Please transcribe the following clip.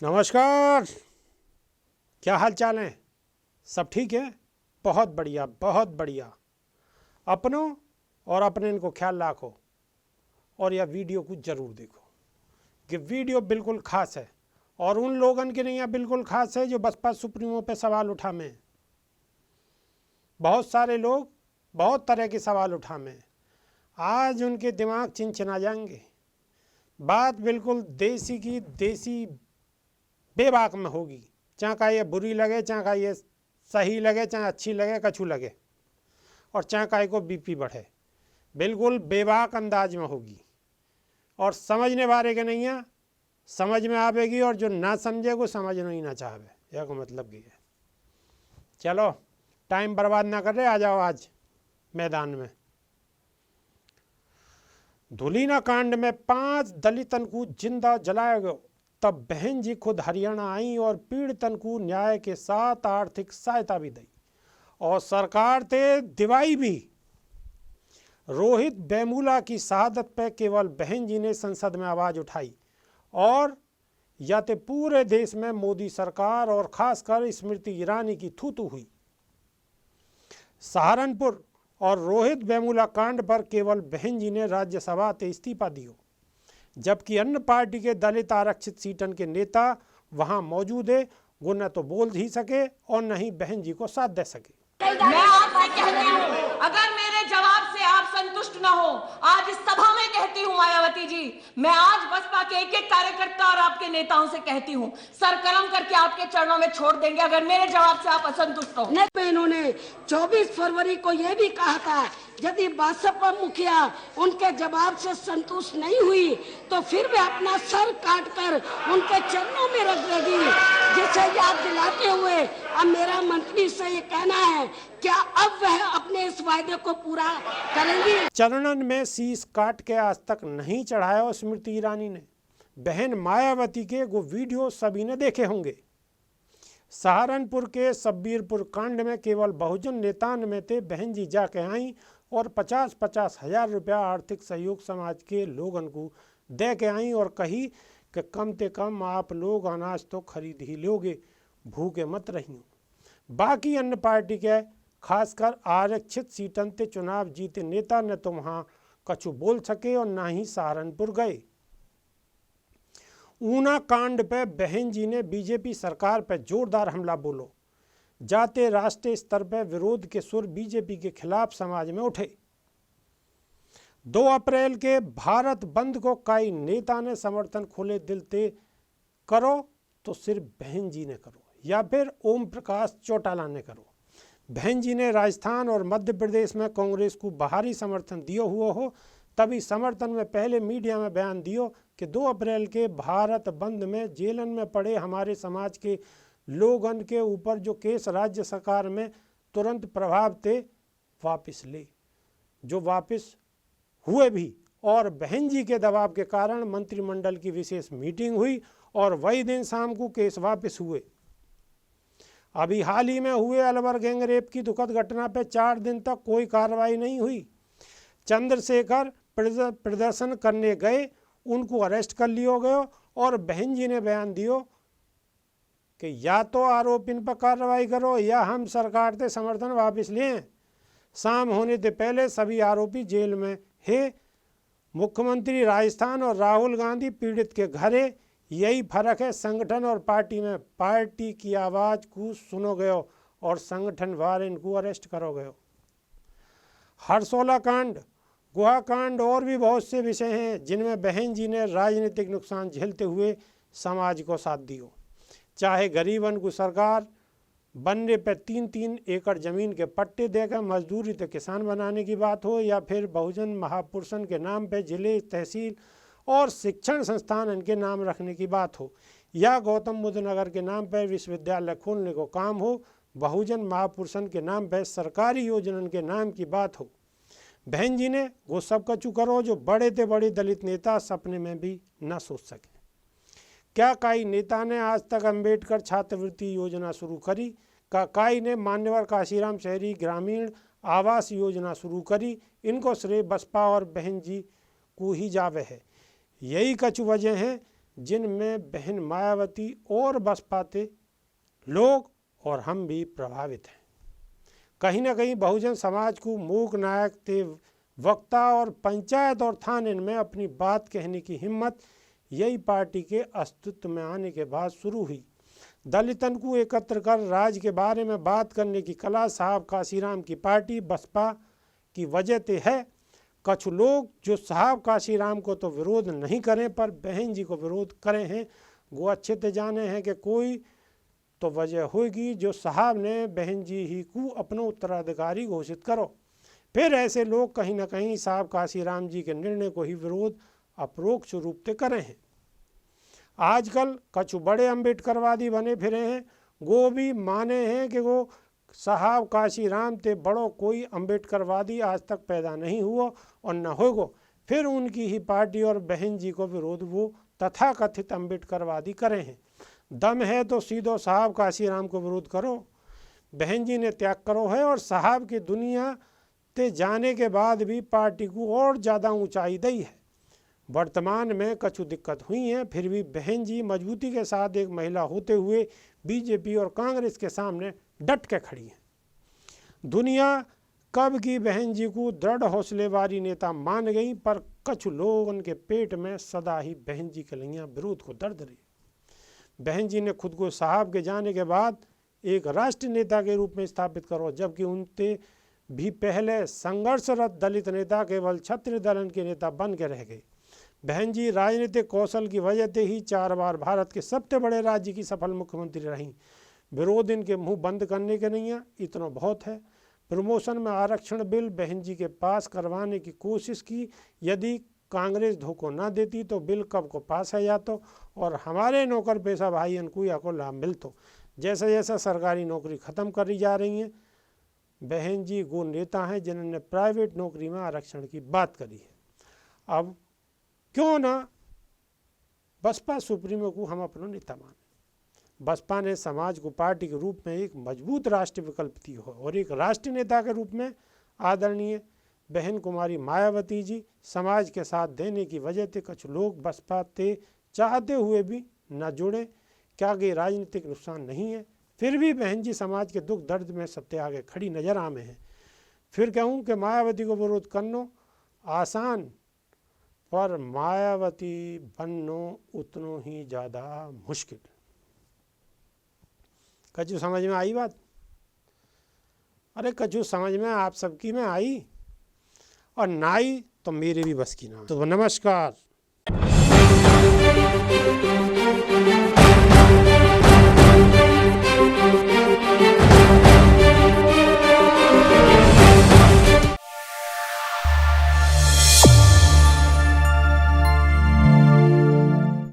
नमस्कार। क्या हाल चाल है? सब ठीक है? बहुत बढ़िया, बहुत बढ़िया। अपनों और अपने इनको ख्याल रखो और यह वीडियो को ज़रूर देखो कि वीडियो बिल्कुल खास है और उन लोगों के लिए बिल्कुल खास है जो बसपा सुप्रीमो पे सवाल उठा में। बहुत सारे लोग बहुत तरह के सवाल उठा में, आज उनके दिमाग चिनचिना जाएंगे। बात बिल्कुल देसी की देसी बेबाक में होगी, चाहे का ये बुरी लगे, चाहे का ये सही लगे, चाहे अच्छी लगे, कछु लगे, और चाहे का को बीपी बढ़े। बिल्कुल बेबाक अंदाज में होगी और समझने वाले के नहीं है समझ में आवेगी, और जो ना समझे को समझना ही ना चाहे। यह को मतलब की है। चलो टाइम बर्बाद ना कर रहे, आ जाओ आज मैदान में। धुलीना कांड में 5 दलितन को जिंदा जलाया गया, तब बहन जी खुद हरियाणा आई और पीड़ितन को न्याय के साथ आर्थिक सहायता भी दी और सरकार ते दिवाई भी। रोहित वेमुला की शहादत पे केवल बहन जी ने संसद में आवाज उठाई और या तो पूरे देश में मोदी सरकार और खासकर स्मृति ईरानी की थूथू हुई। सहारनपुर और रोहित वेमुला कांड पर केवल बहन जी ने राज्यसभा से इस्तीफा दियो, जबकि अन्य पार्टी के दलित आरक्षित सीटन के नेता वहां मौजूद है। वो न तो बोल ही सके और न ही बहन जी को साथ दे सके। मैं आपसे कहती हूँ, अगर मेरे जवाब से आप संतुष्ट न हो, आज इस सभा में कहती हूँ मायावती जी, मैं आज बसपा के एक एक कार्यकर्ता और आपके नेताओं से कहती हूँ, सर कलम करके आपके चरणों में छोड़ देंगे अगर मेरे जवाब से आप असंतुष्ट हो। इन्होंने 24 फरवरी को यह भी कहा था, यदि बसपा मुखिया उनके जवाब से संतुष्ट नहीं हुई तो फिर वे अपना सर काटकर उनके चरणों में रख देगी। जिसे याद दिलाते हुए अब मेरा मंत्री से ये कहना है, क्या अब वह अपने इस वायदे को पूरा करेंगी? चरणन में शीश काट के आज तक नहीं चढ़ाया स्मृति ईरानी ने। बहन मायावती के वो वीडियो सभी ने देखे होंगे। सहारनपुर के सब्बीरपुर कांड में केवल बहुजन नेतान में थे बहन जी जाके आई और 50-50 हजार रुपया आर्थिक सहयोग समाज के लोगों को दे के आई और कही कि कम से कम आप लोग अनाज तो खरीद ही लोगे, भूखे मत रहियो। बाकी अन्य पार्टी के खासकर आरक्षित सीटन ते चुनाव जीते नेता ने तो वहाँ कछु बोल सके और ना ही सहारनपुर गए। ऊना कांड पे बहन जी ने बीजेपी सरकार पे जोरदार हमला बोलो, जाते राष्ट्रीय स्तर पर विरोध के सुर बीजेपी के खिलाफ समाज में उठे। 2 अप्रैल के भारत बंद को कई नेता ने समर्थन खुले दिल से करो तो सिर्फ बहन जी ने करो या फिर ओम प्रकाश चौटाला ने करो। बहन जी ने राजस्थान और मध्य प्रदेश में कांग्रेस को बाहरी समर्थन दियो हुआ हो, तभी समर्थन में पहले मीडिया में बयान दियो कि 2 अप्रैल के भारत बंद में जेलन में पड़े हमारे समाज के लोगन के ऊपर जो केस राज्य सरकार में तुरंत प्रभाव से वापस ले, जो वापस हुए भी। और बहन जी के दबाव के कारण मंत्रिमंडल की विशेष मीटिंग हुई और वही दिन शाम को केस वापस हुए। अभी हाल ही में हुए अलवर गैंग रेप की दुखद घटना पर 4 दिन तक कोई कार्रवाई नहीं हुई। चंद्रशेखर प्रदर्शन करने गए, उनको अरेस्ट कर लियो गयो और बहन जी ने बयान दियो कि या तो आरोप इन पर कार्रवाई करो या हम सरकार से समर्थन वापस लें। शाम होने से पहले सभी आरोपी जेल में है। मुख्यमंत्री राजस्थान और राहुल गांधी पीड़ित के घरे। यही फर्क है संगठन और पार्टी में। पार्टी की आवाज़ को सुनो गयो और संगठन वाले इनको अरेस्ट करो गयो। हरसोला कांड, गुहा कांड और भी बहुत से विषय हैं जिनमें बहन जी ने राजनीतिक नुकसान झेलते हुए समाज को साथ दियो। चाहे गरीबन को सरकार बनने पर 3-3 एकड़ जमीन के पट्टे देकर मजदूरी तो किसान बनाने की बात हो, या फिर बहुजन महापुरुषन के नाम पर जिले, तहसील और शिक्षण संस्थान इनके नाम रखने की बात हो, या गौतम बुद्ध नगर के नाम पर विश्वविद्यालय खोलने को काम हो, बहुजन महापुरुषन के नाम पर सरकारी योजनाओं के नाम की बात हो। बहन जी ने वो सब कछु करो जो बड़े से बड़े दलित नेता सपने में भी न सोच सके। क्या काई नेता ने आज तक अंबेडकर छात्रवृत्ति योजना शुरू करी? काई ने मान्यवर काशीराम शहरी ग्रामीण आवास योजना शुरू करी? इनको श्रेय बसपा और बहन जी को ही जावे है। यही कछु वजह हैं जिनमें बहन मायावती और बसपा के लोग और हम भी प्रभावित हैं। कहीं ना कहीं बहुजन समाज को मूक नायक थे वक्ता और पंचायत और थाने में अपनी बात कहने की हिम्मत यही पार्टी के अस्तित्व में आने के बाद शुरू हुई। दलितन को एकत्र कर राज्य के बारे में बात करने की कला साहब काशीराम की पार्टी बसपा की वजह से है। कुछ लोग जो साहब काशीराम को तो विरोध नहीं करें पर बहन जी को विरोध करें हैं, वो अच्छे से जाने हैं कि कोई तो वजह होगी जो साहब ने बहन जी ही को अपना उत्तराधिकारी घोषित करो। फिर ऐसे लोग कहीं ना कहीं साहब काशीराम जी के निर्णय को ही विरोध अप्रोक्ष रूप से करें हैं। आजकल कुछ बड़े अम्बेडकरवादी बने फिरे हैं, वो भी माने हैं कि वो साहब काशीराम ते बड़ो कोई अम्बेडकरवादी आज तक पैदा नहीं हुआ और न होगा। फिर उनकी ही पार्टी और बहन जी को विरोध वो तथाकथित अम्बेडकरवादी करें हैं। दम है तो सीधो साहब काशीराम को विरोध करो। बहन जी ने त्याग करो है और साहब की दुनिया ते जाने के बाद भी पार्टी को और ज़्यादा ऊंचाई दी है। वर्तमान में कुछ दिक्कत हुई है, फिर भी बहन जी मजबूती के साथ एक महिला होते हुए बीजेपी और कांग्रेस के सामने डट के खड़ी हैं। दुनिया कब की बहन जी को दृढ़ हौसले वाली नेता मान गई, पर कुछ लोग उनके पेट में सदा ही बहन जी के लिए विरोध को दर्द रही। बहन जी ने खुद को साहब के जाने के बाद एक राष्ट्रीय नेता के रूप में स्थापित करो, जबकि उनसे भी पहले संघर्षरत दलित नेता केवल क्षत्रिय दलन के नेता बन के रह गए। बहन जी राजनीतिक कौशल की वजह से ही 4 बार भारत के सबसे बड़े राज्य की सफल मुख्यमंत्री रहीं। विरोध इनके मुंह बंद करने के नहीं है, इतना बहुत है। प्रमोशन में आरक्षण बिल बहन जी के पास करवाने की कोशिश की, यदि कांग्रेस धोखा ना देती तो बिल कब को पास है जाता और हमारे नौकर पेशा भाई इनको को लाभ मिलता। जैसे जैसे सरकारी नौकरी ख़त्म करी जा रही हैं, बहन जी वो नेता हैं जिन्होंने प्राइवेट नौकरी में आरक्षण की बात करी है। अब क्यों ना बसपा सुप्रीमो को हम अपना नेता माने। बसपा ने समाज को पार्टी के रूप में एक मजबूत राष्ट्रीय विकल्प दी हो और एक राष्ट्रीय नेता के रूप में आदरणीय बहन कुमारी मायावती जी समाज के साथ देने की वजह से कुछ लोग बसपा से चाहते हुए भी न जुड़े। क्या कि राजनीतिक नुकसान नहीं है, फिर भी बहन जी समाज के दुख दर्द में सबसे आगे खड़ी नजर आमे हैं। फिर कहूँ कि मायावती को विरोध करना आसान, पर मायावती बनना उतना ही ज़्यादा मुश्किल। कछु समझ में आई बात? अरे कछु समझ में आप सबकी में आई और ना आई तो मेरे भी बस की ना। तो नमस्कार।